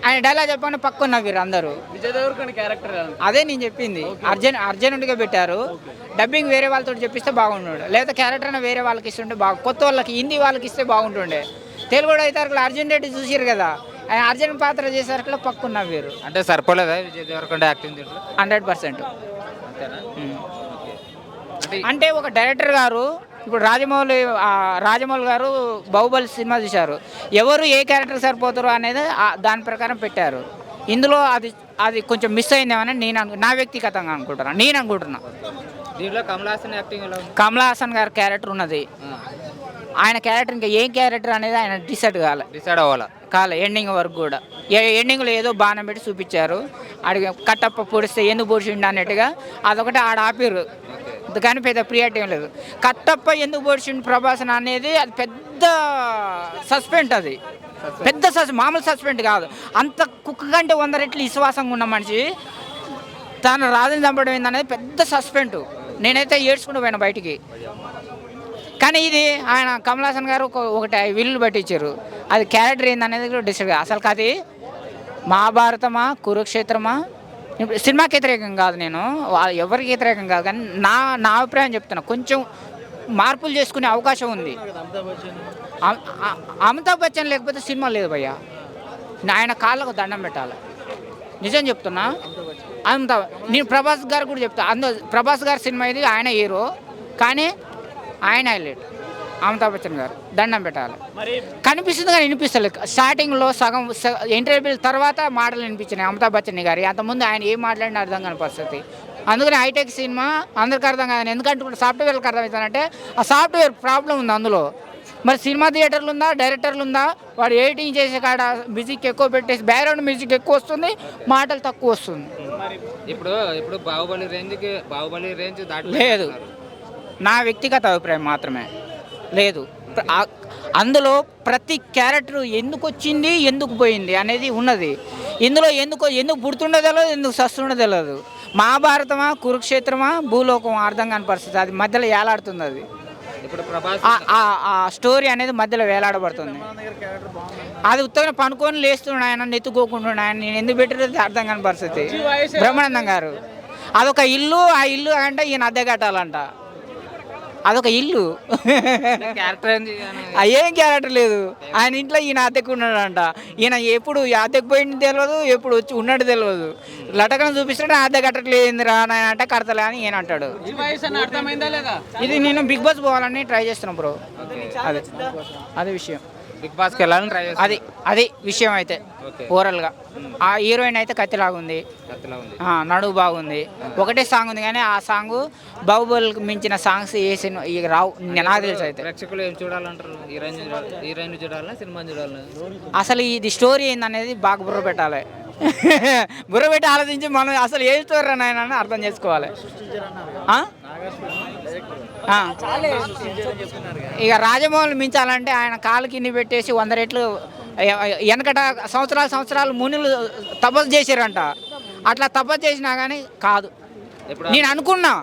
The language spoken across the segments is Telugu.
ఆయన డైలాగ్ చెప్పండి పక్కన నవ్వారు అందరూ. విజయ్ దేవరకొండ క్యారెక్టర్ అదే నేను చెప్పింది. అర్జునుడిగా పెట్టారు. డబ్బింగ్ వేరే వాళ్ళతో చెప్పిస్తే బాగుంటుండే, లేదా క్యారెక్టర్ అయినా వేరే వాళ్ళకి ఇస్తుంటే కొత్త వాళ్ళకి హిందీ వాళ్ళకి ఇస్తే బాగుంటుండే. తెలుగు అయితే అర్జున్ రెడ్డి చూసారు కదా, ఆయన అర్జున్ పాత్ర చేసేసరికి పక్కన నవ్వారు. అంటే సరిపోలేదా విజయ్ దేవరకొండ యాక్టింగ్ దీంట్లో? 100%. అంతేనా? అంటే ఒక డైరెక్టర్ గారు ఇప్పుడు రాజమౌళి గారు బాహుబలి సినిమా చూశారు, ఎవరు ఏ క్యారెక్టర్ సరిపోతారు అనేది దాని ప్రకారం పెట్టారు. ఇందులో అది కొంచెం మిస్ అయిందేమని నా వ్యక్తిగతంగా అనుకుంటున్నా. దీంట్లో కమల్ హాసన్ యాక్టింగ్ ఎలా ఉంది? కమల్ హాసన్ గారి క్యారెక్టర్ ఉన్నది. ఆయన క్యారెక్టర్ ఇంకా ఏం క్యారెక్టర్ అనేది ఆయన డిసైడ్ కాలే ఎండింగ్ వరకు కూడా. ఎండింగ్లో ఏదో బాణం పెట్టి చూపించారు, అడిగి కట్టప్ప పొడిస్తే ఎందుకు పొడిచిండు అన్నట్టుగా అదొకటి ఆడ ఆపిర్రు, కానీ పెద్ద ప్రియారిటీ ఏం లేదు. కట్టప్ప ఎందుకు పొడిచిండు ప్రభాస్ అనేది అది పెద్ద సస్పెండ్, అది పెద్ద మామూలు సస్పెండ్ కాదు. అంత కుక్క కంటే 100 రెట్లు విశ్వాసంగా ఉన్న మనిషి తను రాజుని చంపడం ఏందనేది పెద్ద సస్పెండ్. నేనైతే ఏడ్చుకుంటూ పోయినా బయటికి. కానీ ఇది ఆయన కమల్ హాసన్ గారు ఒకటి విల్లు పట్టించారు, అది క్యారెక్టర్ ఏందనేది కూడా డిసైడ్. అసలు అది మహాభారతమా కురుక్షేత్రమా, ఇప్పుడు సినిమాకి వ్యతిరేకం కాదు, నేను ఎవరికి వ్యతిరేకం కాదు, కానీ నా అభిప్రాయం చెప్తున్నా, కొంచెం మార్పులు చేసుకునే అవకాశం ఉంది. అమితాబ్ బచ్చన్ లేకపోతే సినిమా లేదు భయ్యా. ఆయన కాళ్ళకు దండం పెట్టాలి, నిజం చెప్తున్నా. నేను ప్రభాస్ గారు కూడా చెప్తా, ప్రభాస్ గారి సినిమా ఇది, ఆయన హీరో, కానీ ఆయన హైలైట్. అమితాబ్ బచ్చన్ గారు దండం పెట్టాలి. కనిపిస్తుంది కానీ వినిపిస్తలేదు. స్టార్టింగ్లో సగం ఇంటర్వ్యూ తర్వాత మాటలు వినిపించినాయి అమితాబ్ బచ్చన్ గారి, అంతకుముందు ఆయన ఏం మాట్లాడినా అర్థం కాని పరిస్థితి. అందుకని హైటెక్ సినిమా అందరికీ అర్థం కాదు. ఎందుకంటే సాఫ్ట్వేర్కి అర్థమవుతానంటే ఆ సాఫ్ట్వేర్ ప్రాబ్లం ఉంది అందులో. మరి సినిమా థియేటర్లు ఉందా, డైరెక్టర్లు ఉందా, వాడు ఎడిటింగ్ చేసే కాడ మ్యూజిక్ ఎక్కువ పెట్టేసి బ్యాక్గ్రౌండ్ మ్యూజిక్ ఎక్కువ వస్తుంది, మాటలు తక్కువ వస్తుంది. ఇప్పుడు బాహుబలి రేంజ్ లేదు, నా వ్యక్తిగత అభిప్రాయం మాత్రమే. లేదు, అందులో ప్రతి క్యారెక్టర్ ఎందుకు వచ్చింది ఎందుకు పోయింది అనేది ఉన్నది. ఇందులో ఎందుకు పుడుతుండో తెలియదు, ఎందుకు సస్తుండో తెలియదు. మహాభారతమా కురుక్షేత్రమా భూలోకం అర్థం కాని పరిస్థితి, అది మధ్యలో వేలాడుతుంది. అది ఇప్పుడు ప్రభాస్ ఆ స్టోరీ అనేది మధ్యలో వేలాడబడుతుంది. అది ఉత్తగా పనుకొని లేస్తున్నాడు ఆయన, నెత్తుకోకుండా ఆయన, నేను ఎందుకు పెట్టినది అర్థం కాని పరిస్థితి. బ్రహ్మానందం గారు అదొక ఇల్లు, ఆ ఇల్లు అంటే ఈయన అద్దె కట్టాలంట, అదొక ఇల్లు. క్యారెక్టర్ ఏం క్యారెక్టర్ లేదు, ఆయన ఇంట్లో ఈయన అద్దెకు ఉన్నాడంట. ఈయన ఎప్పుడు అద్దెకు పోయింది తెలియదు, ఎప్పుడు వచ్చి ఉన్నాడు తెలియదు. లటకను చూపిస్తాడు, అద్దె కట్టట్లేదు రా నాయన అంటే కడతలే అని ఈయన అంటాడు. ఇది నేను బిగ్ బాస్ పోవాలని ట్రై చేస్తున్నా బ్రో, అదే విషయం. బిగ్ బాస్కి వెళ్ళాలని ట్రై చేస్తాను. అది విషయం అయితే ఓవరాల్గా ఆ హీరోయిన్ అయితే కత్తిలాగుంది, నడువు బాగుంది, ఒకటే సాంగ్ ఉంది, కానీ ఆ సాంగ్ బాహుబలికి మించిన సాంగ్స్ ఇక రావు నాకు తెలుసు. అయితే ప్రేక్షకులు ఏం చూడాలంటారు? హీరోయిన్ చూడాలా, సినిమా చూడాలా? అసలు ఇది స్టోరీ ఏందనేది బాగా బుర్ర పెట్టాలి. బుర్ర పెట్టి ఆలోచించి మనం అసలు ఏం స్టోరీ అని అర్థం చేసుకోవాలి. ఇక రాజమౌళి మించాలంటే ఆయన కాలు కింద పెట్టేసి 100 రెట్లు వెనకట సంవత్సరాలు మునులు తపస్సు చేశారంట. అట్లా తపస్సు చేసినా కానీ కాదు నేను అనుకున్నా.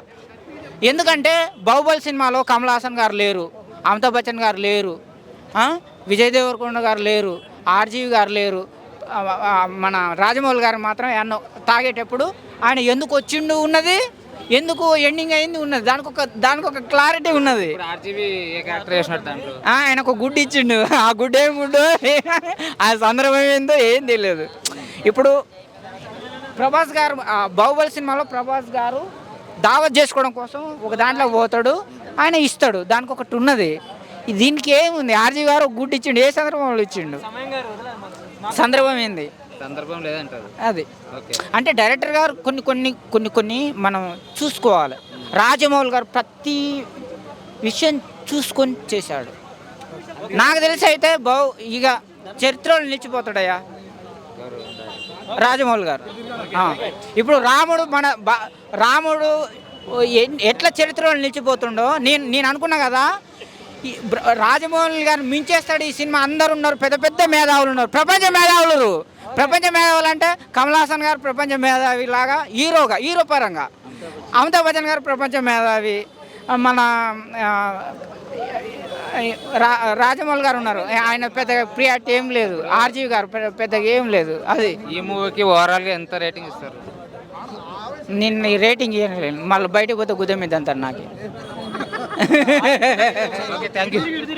ఎందుకంటే బాహుబలి సినిమాలో కమల్ హాసన్ గారు లేరు, అమితాబ్ బచ్చన్ గారు లేరు, విజయ్ దేవరకొండ గారు లేరు, ఆర్జీవి గారు లేరు, మన రాజమౌళి గారు మాత్రం ఎన్నో తాగేటప్పుడు ఆయన ఎందుకు వచ్చిండు ఉన్నది, ఎందుకు ఎండింగ్ అయింది ఉన్నది, దానికి ఒక క్లారిటీ ఉన్నది. ఆయన ఒక గుడ్డు ఇచ్చిండు, ఆ గుడ్డు ఏం గుడ్డు, ఆ సందర్భం ఏందో ఏం తెలియదు. ఇప్పుడు ప్రభాస్ గారు బాహుబలి సినిమాలో ప్రభాస్ గారు దావత్ చేసుకోవడం కోసం ఒక దాంట్లో పోతాడు, ఆయన ఇస్తాడు, దానికి ఒకటి ఉన్నది. దీనికి ఏముంది, ఆర్జీ గారు ఒక గుడ్డు ఇచ్చిండు, ఏ సందర్భంలో ఇచ్చిండు, సందర్భం ఏంది, సందర్భం లేదంటారు. అది అంటే డైరెక్టర్ గారు కొన్ని మనం చూసుకోవాలి. రాజమౌళి గారు ప్రతి విషయం చూసుకొని చేశాడు. నాకు తెలిసి అయితే ఇక చరిత్రలో నిలిచిపోతాడయ్యా రాజమౌళి గారు. ఇప్పుడు రాముడు ఎట్లా చరిత్రలో నిలిచిపోతుండో నేను అనుకున్నా కదా, రాజమౌళి గారు మించేస్తాడు ఈ సినిమా. అందరు ఉన్నారు, పెద్ద పెద్ద మేధావులు ఉన్నారు, ప్రపంచ మేధావులు అంటే కమల్ హాసన్ గారు ప్రపంచ మేధావి లాగా హీరో పరంగా, అమితాబ్ బచ్చన్ గారు ప్రపంచ మేధావి, మన రాజమౌళి గారు ఉన్నారు, ఆయన పెద్దగా ప్రియారిటీ ఏం లేదు. ఆర్జీవి గారు పెద్దగా ఏం లేదు. అది ఈ మూవీకి ఓవరాల్గా ఎంత రేటింగ్ ఇస్తారు? నిన్న రేటింగ్ ఇవ్వలేను, మళ్ళీ బయటకు పోతే గుద్దె మీద అంటారు నాకు. Okay, thank you.